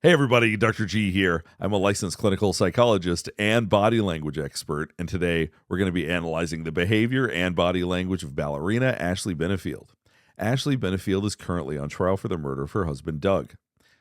Hey everybody, Dr. G here. I'm a licensed clinical psychologist and body language expert, and today we're going to be analyzing the behavior and body language of ballerina Ashley Benefield. Ashley Benefield is currently on trial for the murder of her husband, Doug.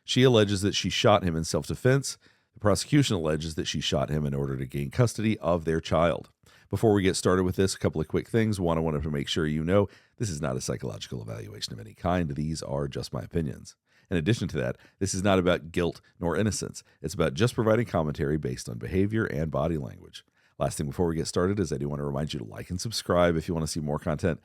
She alleges that she shot him in self-defense. The prosecution alleges that she shot him in order to gain custody of their child. Before we get started with this, a couple of quick things. One, I wanted to make sure you know this is not a psychological evaluation of any kind. These are just my opinions. In addition to that, this is not about guilt nor innocence. It's about just providing commentary based on behavior and body language. Last thing before we get started is I do want to remind you to like and subscribe if you want to see more content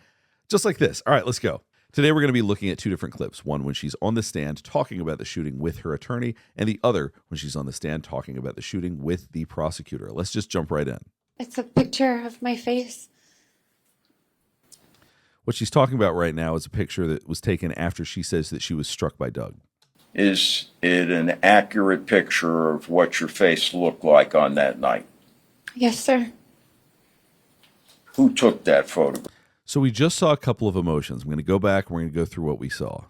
just like this. All right, let's go. Today we're going to be looking at two different clips. One when she's on the stand talking about the shooting with her attorney, and the other when she's on the stand talking about the shooting with the prosecutor. Let's just jump right in. It's a picture of my face. What she's talking about right now is a picture that was taken after she says that she was struck by Doug. Is it an accurate picture of what your face looked like on that night? Yes, sir. Who took that photograph? So we just saw a couple of emotions. I'm going to go back and we're going to go through what we saw.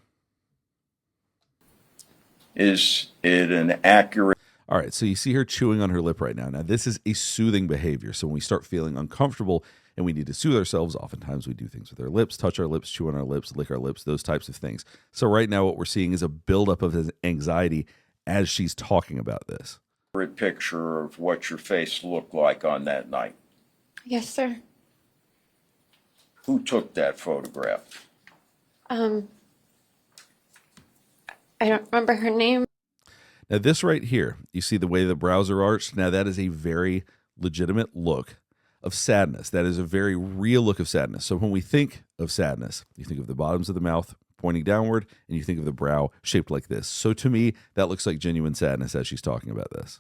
Is it an accurate? All right, so you see her chewing on her lip right now. Now, this is a soothing behavior. So when we start feeling uncomfortable and we need to soothe ourselves, oftentimes we do things with our lips, touch our lips, chew on our lips, lick our lips, those types of things. So right now what we're seeing is a buildup of anxiety as she's talking about this. Accurate picture of what your face looked like on that night? Yes, sir. Who took that photograph? I don't remember her name. Now, this right here, you see the way the brows are arched? Now, that is a very legitimate look of sadness. That is a very real look of sadness. So when we think of sadness, you think of the bottoms of the mouth pointing downward, and you think of the brow shaped like this. So to me, that looks like genuine sadness as she's talking about this.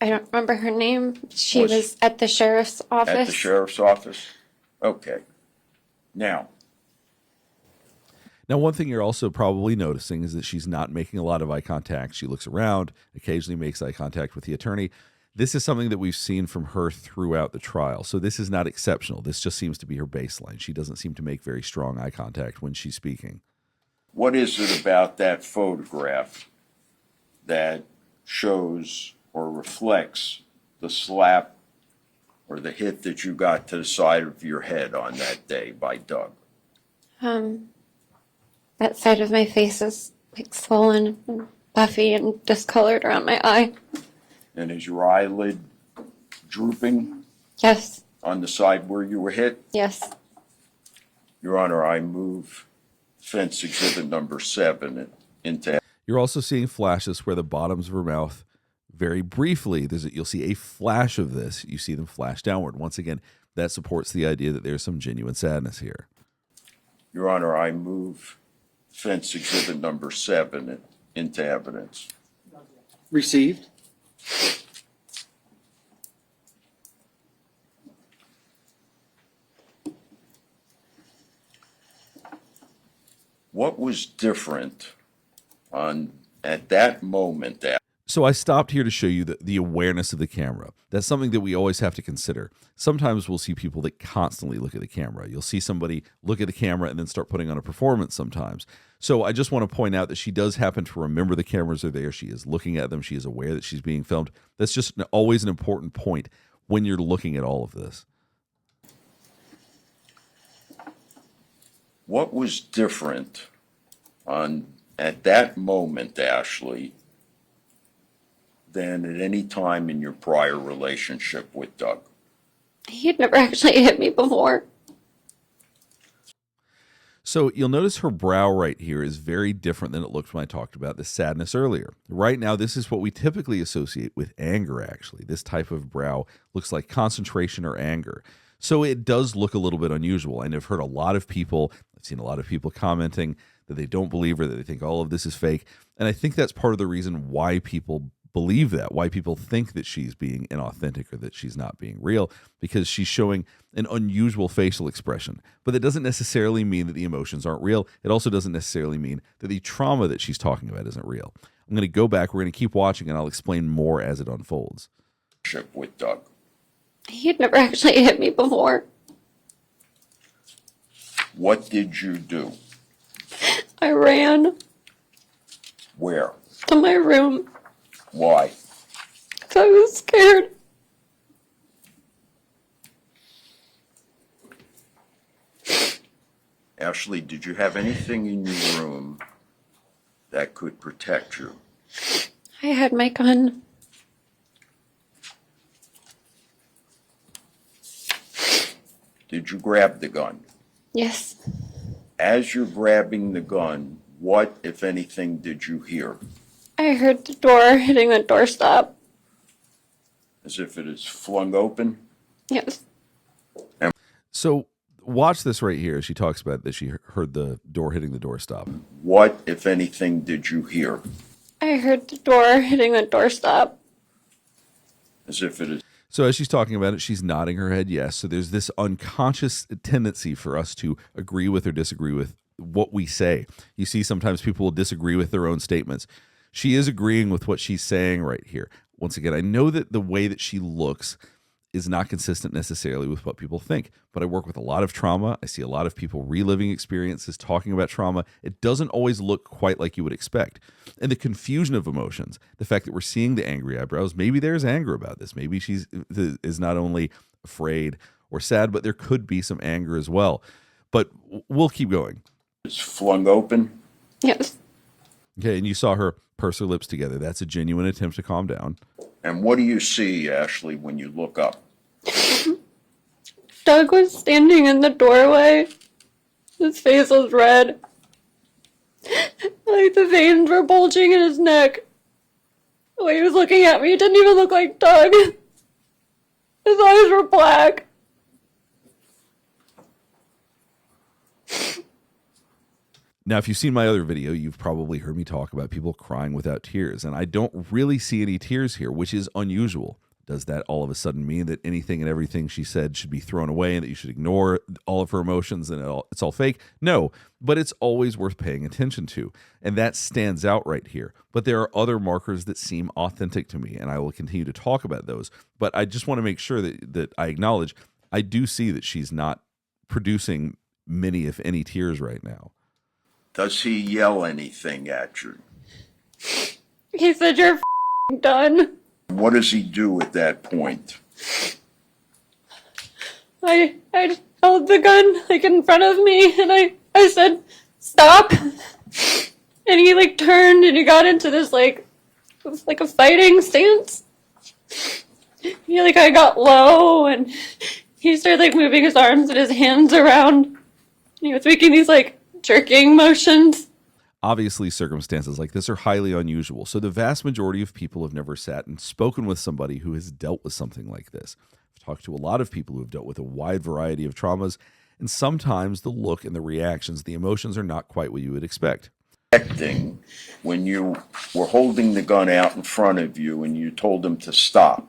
I don't remember her name. She was at the sheriff's office. At the sheriff's office? Okay. Now, one thing you're also probably noticing is that she's not making a lot of eye contact. She looks around, occasionally makes eye contact with the attorney. This is something that we've seen from her throughout the trial. So this is not exceptional. This just seems to be her baseline. She doesn't seem to make very strong eye contact when she's speaking. What is it about that photograph that shows or reflects the slap or the hit that you got to the side of your head on that day by Doug? That side of my face is like swollen and puffy and discolored around my eye. And is your eyelid drooping Yes. on the side where you were hit? Yes. Your Honor, I move fence exhibit number 7 into. You're also seeing flashes where the bottoms of her mouth, very briefly, you'll see a flash of this. You see them flash downward. Once again, that supports the idea that there's some genuine sadness here. Your Honor, I move fence exhibit number 7 into evidence. Received. What was different at that moment? So I stopped here to show you the awareness of the camera. That's something that we always have to consider. Sometimes we'll see people that constantly look at the camera. You'll see somebody look at the camera and then start putting on a performance sometimes. So I just want to point out that she does happen to remember the cameras are there. She is looking at them. She is aware that she's being filmed. That's just always an important point when you're looking at all of this. What was different at that moment, Ashley, than at any time in your prior relationship with Doug? He had never actually hit me before. So you'll notice her brow right here is very different than it looked when I talked about the sadness earlier. Right now, this is what we typically associate with anger, actually. This type of brow looks like concentration or anger. So it does look a little bit unusual. And I've heard a lot of people, I've seen a lot of people commenting that they don't believe her, that they think all of this is fake. And I think that's part of the reason why people believe that, why people think that she's being inauthentic or that she's not being real, because she's showing an unusual facial expression. But that doesn't necessarily mean that the emotions aren't real. It also doesn't necessarily mean that the trauma that she's talking about isn't real. I'm going to go back. We're going to keep watching, and I'll explain more as it unfolds. With Doug. He had never actually hit me before. What did you do? I ran. Where? To my room. Why? So I was scared. Ashley, did you have anything in your room that could protect you? I had my gun. Did you grab the gun? Yes. As you're grabbing the gun, what, if anything, did you hear? I heard the door hitting the doorstop. As if it is flung open? Yes. So watch this right here. She talks about that she heard the door hitting the doorstop. What, if anything, did you hear? I heard the door hitting the doorstop. As if it is. So as she's talking about it, she's nodding her head yes. So there's this unconscious tendency for us to agree with or disagree with what we say. You see, sometimes people will disagree with their own statements. She is agreeing with what she's saying right here. Once again, I know that the way that she looks is not consistent necessarily with what people think, but I work with a lot of trauma. I see a lot of people reliving experiences, talking about trauma. It doesn't always look quite like you would expect. And the confusion of emotions, the fact that we're seeing the angry eyebrows, maybe there's anger about this. Maybe she's is not only afraid or sad, but there could be some anger as well. But we'll keep going. It's flung open? Yes. Okay, and you saw her purse her lips together. That's a genuine attempt to calm down. And what do you see, Ashley, when you look up? Doug was standing in the doorway. His face was red. Like the veins were bulging in his neck. The way he was looking at me, it didn't even look like Doug. His eyes were black. Now, if you've seen my other video, you've probably heard me talk about people crying without tears, and I don't really see any tears here, which is unusual. Does that all of a sudden mean that anything and everything she said should be thrown away and that you should ignore all of her emotions and it's all fake? No, but it's always worth paying attention to, and that stands out right here. But there are other markers that seem authentic to me, and I will continue to talk about those. But I just want to make sure that I acknowledge I do see that she's not producing many, if any, tears right now. Does he yell anything at you? He said, "You're done." What does he do at that point? I held the gun like in front of me, and I said, "Stop." And he like turned and he got into this like a fighting stance. I got low and he started like moving his arms and his hands around. He was making these like jerking motions. Obviously, circumstances like this are highly unusual, so the vast majority of people have never sat and spoken with somebody who has dealt with something like this. I've talked to a lot of people who have dealt with a wide variety of traumas, and sometimes the look and the reactions, the emotions are not quite what you would expect. When you were holding the gun out in front of you and you told him to stop.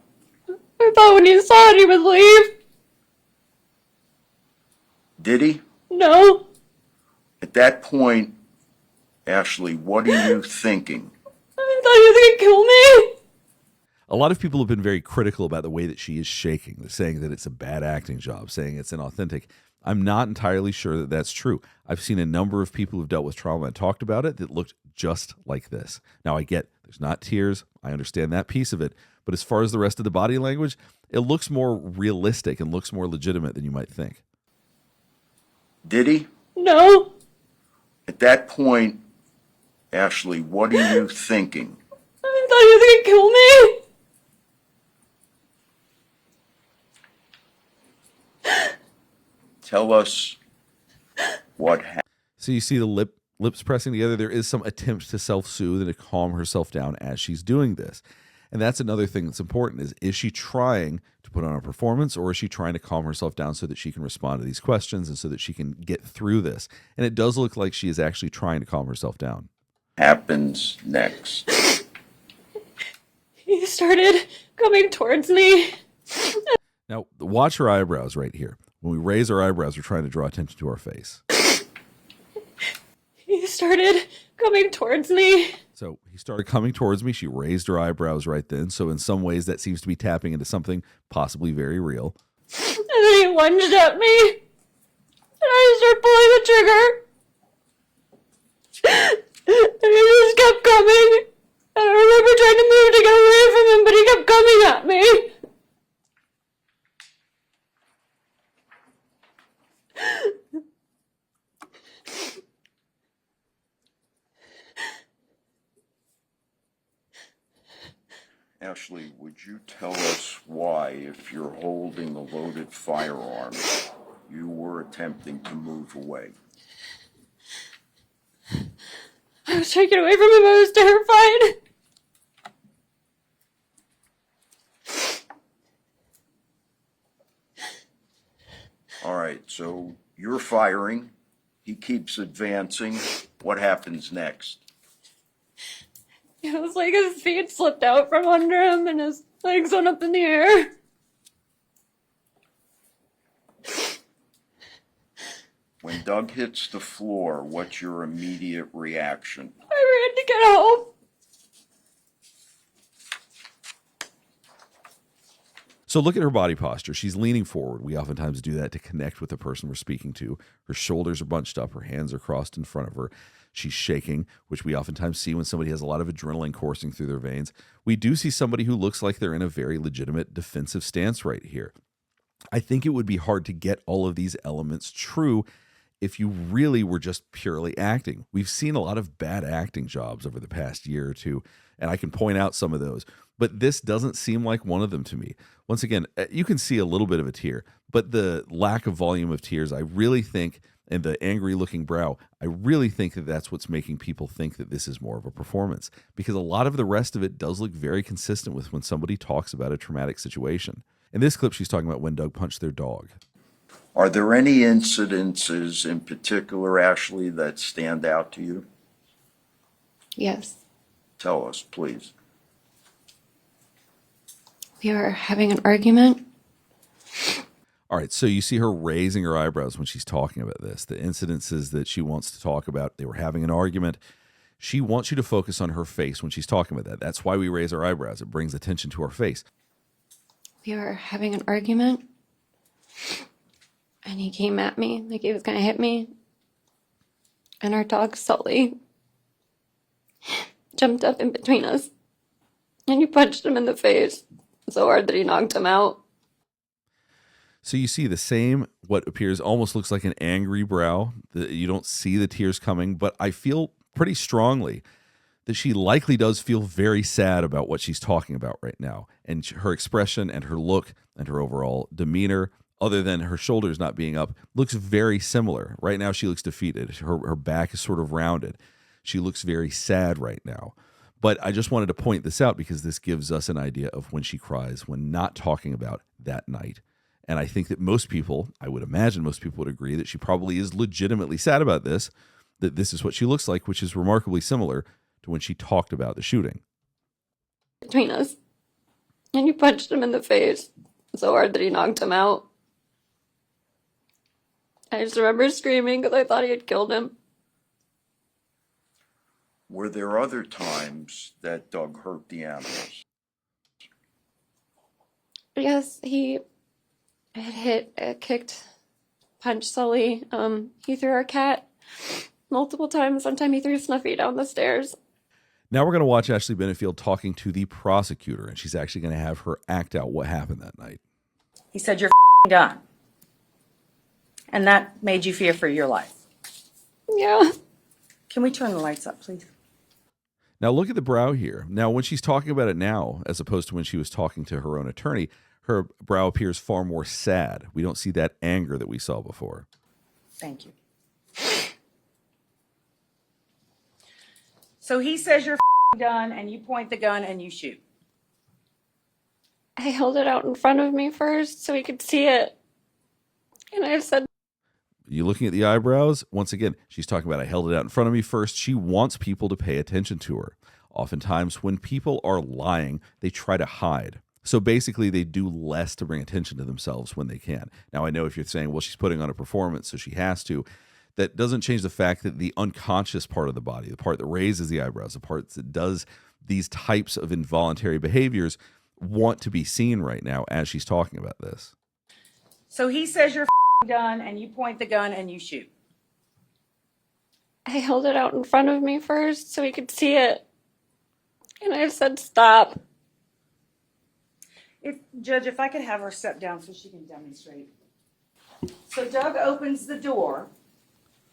I thought when he saw it, he would leave. Did he? No. At that point, Ashley, what are you thinking? I thought he was going to kill me. A lot of people have been very critical about the way that she is shaking. They're saying that it's a bad acting job, saying it's inauthentic. I'm not entirely sure that that's true. I've seen a number of people who've dealt with trauma and talked about it that looked just like this. Now, I get there's not tears. I understand that piece of it. But as far as the rest of the body language, it looks more realistic and looks more legitimate than you might think. Did he? No. At that point, Ashley, what are you thinking? I thought he was going to kill me. Tell us what happened. So you see the lips pressing together. There is some attempt to self-soothe and to calm herself down as she's doing this. And that's another thing that's important is she trying to put on a performance, or is she trying to calm herself down so that she can respond to these questions and so that she can get through this? And it does look like she is actually trying to calm herself down. Happens next. He started coming towards me. Now, watch her eyebrows right here. When we raise our eyebrows, we're trying to draw attention to our face. He started coming towards me. So he started coming towards me. She raised her eyebrows right then. So in some ways, that seems to be tapping into something possibly very real. And then he lunged at me. And I started pulling the trigger. And he just kept coming. And I remember trying to move to get away from him, but he kept coming at me. Ashley, would you tell us why, if you're holding a loaded firearm, you were attempting to move away? I was trying to get away from him. I was terrified. All right, so you're firing. He keeps advancing. What happens next? It was like his feet slipped out from under him and his legs went up in the air. When Doug hits the floor, what's your immediate reaction? I ran to get help. So look at her body posture. She's leaning forward. We oftentimes do that to connect with the person we're speaking to. Her shoulders are bunched up. Her hands are crossed in front of her. She's shaking, which we oftentimes see when somebody has a lot of adrenaline coursing through their veins. We do see somebody who looks like they're in a very legitimate defensive stance right here. I think it would be hard to get all of these elements true if you really were just purely acting. We've seen a lot of bad acting jobs over the past year or two, and I can point out some of those. But this doesn't seem like one of them to me. Once again, you can see a little bit of a tear, but the lack of volume of tears, I really think, and the angry looking brow, I really think that that's what's making people think that this is more of a performance, because a lot of the rest of it does look very consistent with when somebody talks about a traumatic situation. In this clip, she's talking about when Doug punched their dog. Are there any incidences in particular, Ashley, that stand out to you? Yes. Tell us, please. We were having an argument. All right, so you see her raising her eyebrows when she's talking about this. The incidences that she wants to talk about, they were having an argument. She wants you to focus on her face when she's talking about that. That's why we raise our eyebrows. It brings attention to our face. We were having an argument. And he came at me like he was going to hit me. And our dog, Sully, jumped up in between us. And he punched him in the face so hard that he knocked him out. So you see the same, what appears almost looks like an angry brow. You don't see the tears coming, but I feel pretty strongly that she likely does feel very sad about what she's talking about right now. And her expression and her look and her overall demeanor, other than her shoulders not being up, looks very similar. Right now she looks defeated. Her back is sort of rounded. She looks very sad right now. But I just wanted to point this out because this gives us an idea of when she cries, when not talking about that night. And I think that most people, I would imagine most people would agree that she probably is legitimately sad about this, that this is what she looks like, which is remarkably similar to when she talked about the shooting. Between us. And he punched him in the face so hard that he knocked him out. I just remember screaming because I thought he had killed him. Were there other times that Doug hurt the animals? Yes, he had kicked, punched Sully. He threw our cat multiple times. One time he threw Snuffy down the stairs. Now we're going to watch Ashley Benefield talking to the prosecutor, and she's actually going to have her act out what happened that night. He said, "You're done." And that made you fear for your life. Yeah. Can we turn the lights up, please? Now look at the brow here. Now when she's talking about it now, as opposed to when she was talking to her own attorney, her brow appears far more sad. We don't see that anger that we saw before. Thank you. So he says you're done, and you point the gun and you shoot. I held it out in front of me first so he could see it. And I said, You looking at the eyebrows? Once again, she's talking about I held it out in front of me first. She wants people to pay attention to her. Oftentimes when people are lying, they try to hide. So basically they do less to bring attention to themselves when they can. Now I know if you're saying, well, she's putting on a performance, so she has to. That doesn't change the fact that the unconscious part of the body, the part that raises the eyebrows, the part that does these types of involuntary behaviors, want to be seen right now as she's talking about this. So he says you're done, and you point the gun and you shoot. I held it out in front of me first so he could see it. And I said, stop. Judge, if I could have her step down so she can demonstrate. So Doug opens the door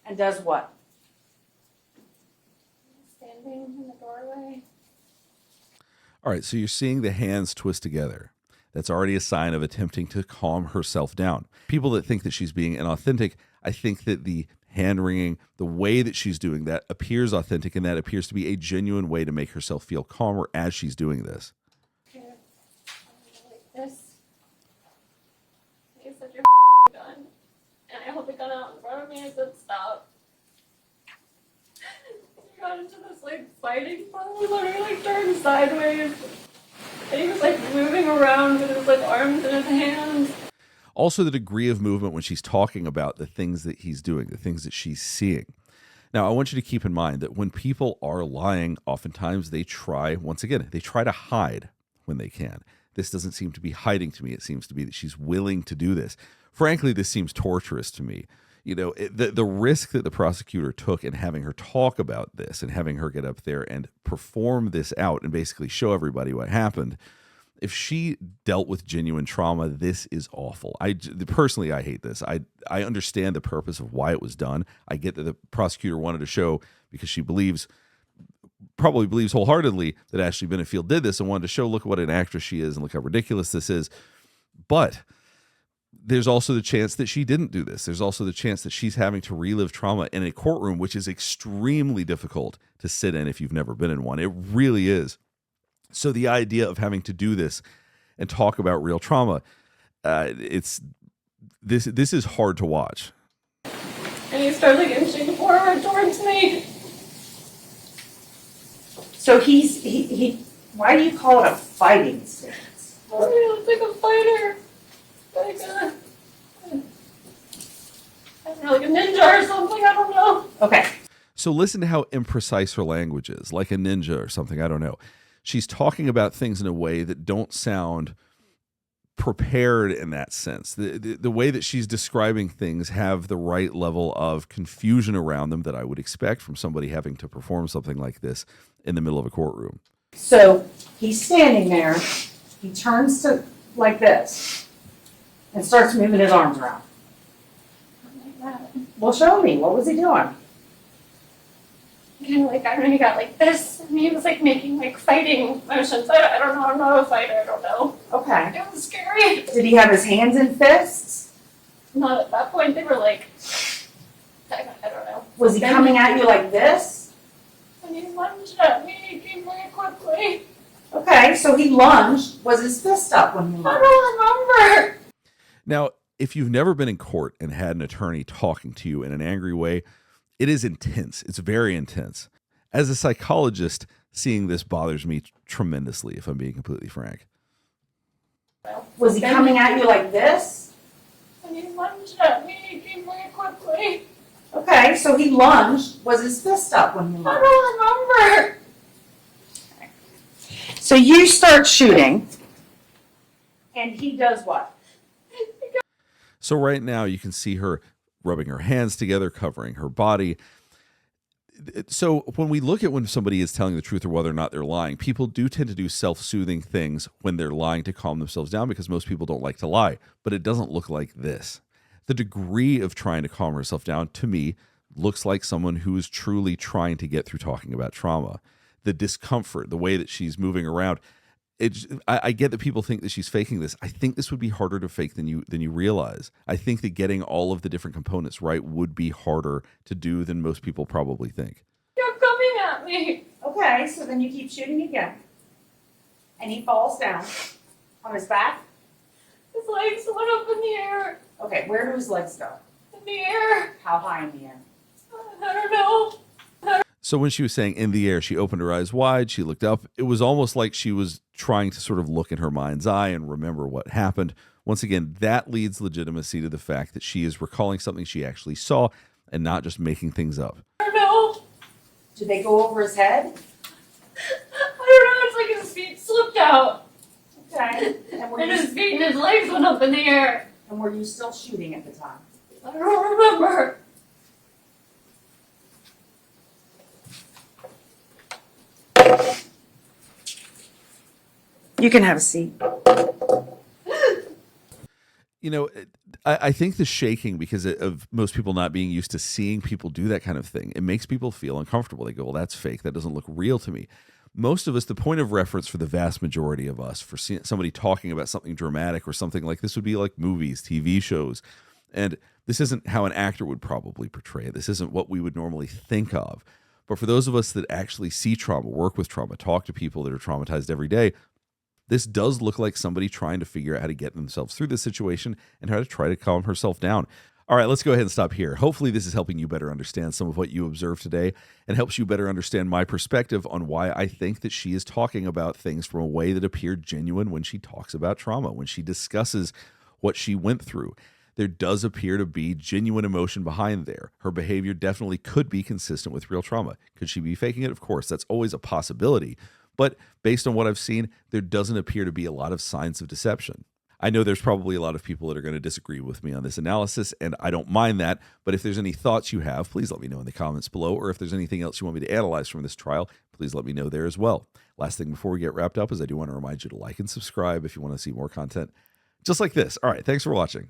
and does what? Standing in the doorway. All right, so you're seeing the hands twist together. That's already a sign of attempting to calm herself down. People that think that she's being inauthentic, I think that the hand wringing, the way that she's doing that appears authentic, and that appears to be a genuine way to make herself feel calmer as she's doing this. Okay. Like this. He said, you're gun. And I held the gun out in front of me. I said, stop. He got into this like fighting pose where he like turned sideways. And he was like moving around with his like arms in his hands. Also, the degree of movement when she's talking about the things that he's doing, the things that she's seeing. Now, I want you to keep in mind that when people are lying, oftentimes they try to hide when they can. This doesn't seem to be hiding to me. It seems to be that she's willing to do this. Frankly, this seems torturous to me. You know, the risk that the prosecutor took in having her talk about this and having her get up there and perform this out and basically show everybody what happened. If she dealt with genuine trauma, this is awful. Personally, I hate this. I understand the purpose of why it was done. I get that the prosecutor wanted to show, because she probably believes wholeheartedly that Ashley Benefield did this and wanted to show, look what an actress she is and look how ridiculous this is. But there's also the chance that she didn't do this. There's also the chance that she's having to relive trauma in a courtroom, which is extremely difficult to sit in if you've never been in one. It really is. So the idea of having to do this and talk about real trauma, this is hard to watch. And he started like inching forward towards me. So he why do you call it a fighting stance? He looks like a fighter. Like I don't know, like a ninja or something, I don't know. Okay. So listen to how imprecise her language is, like a ninja or something, I don't know. She's talking about things in a way that don't sound prepared in that sense. The way that she's describing things have the right level of confusion around them that I would expect from somebody having to perform something like this in the middle of a courtroom. So he's standing there, he turns to like this and starts moving his arms around. Like that. Well, show me. What was he doing? Kind of like, I don't know, he got like this, and he was like making like fighting motions. I don't know, I'm not a fighter, I don't know. Okay. It was scary. Did he have his hands in fists? Not at that point, they were like, I don't know. Was he coming at you like this? And he lunged at me, he came very quickly. Okay, so he lunged. Was his fist up when he I lunged? don't remember. Now, if you've never been in court and had an attorney talking to you in an angry way, it is intense. It's very intense. As a psychologist, seeing this bothers me tremendously, if I'm being completely frank. Was he coming at you like this? And he lunged at me, he came very quickly. Okay, so he lunged. Was his fist up when he I lunged? don't remember. So you start shooting, and he does what? So right now you can see her rubbing her hands together, covering her body. So when we look at when somebody is telling the truth or whether or not they're lying, people do tend to do self-soothing things when they're lying to calm themselves down, because most people don't like to lie. But it doesn't look like this. The degree of trying to calm herself down, to me, looks like someone who is truly trying to get through talking about trauma. The discomfort, the way that she's moving around. I get that people think that she's faking this. I think this would be harder to fake than you realize. I think that getting all of the different components right would be harder to do than most people probably think. You're coming at me. Okay, so then you keep shooting again. And he falls down on his back. His legs went up in the air. Okay, where do his legs go? In the air. How high in the air? I don't know. So when she was saying in the air, she opened her eyes wide, she looked up. It was almost like she was trying to sort of look in her mind's eye and remember what happened. Once again, that leads legitimacy to the fact that she is recalling something she actually saw and not just making things up. I don't know. Did they go over his head? I don't know. It's like his feet slipped out. Okay. And his feet and his legs went up in the air. And were you still shooting at the time? I don't remember. You can have a seat. You know, I think the shaking, because of most people not being used to seeing people do that kind of thing, it makes people feel uncomfortable. They go, well, that's fake. That doesn't look real to me. Most of us, the point of reference for the vast majority of us, for somebody talking about something dramatic or something like this would be like movies, TV shows. And this isn't how an actor would probably portray it. This isn't what we would normally think of. But for those of us that actually see trauma, work with trauma, talk to people that are traumatized every day, this does look like somebody trying to figure out how to get themselves through this situation and how to try to calm herself down. All right, let's go ahead and stop here. Hopefully this is helping you better understand some of what you observed today and helps you better understand my perspective on why I think that she is talking about things from a way that appeared genuine when she talks about trauma, when she discusses what she went through. There does appear to be genuine emotion behind there. Her behavior definitely could be consistent with real trauma. Could she be faking it? Of course, that's always a possibility. But based on what I've seen, there doesn't appear to be a lot of signs of deception. I know there's probably a lot of people that are going to disagree with me on this analysis, and I don't mind that. But if there's any thoughts you have, please let me know in the comments below. Or if there's anything else you want me to analyze from this trial, please let me know there as well. Last thing before we get wrapped up is I do want to remind you to like and subscribe if you want to see more content just like this. All right, thanks for watching.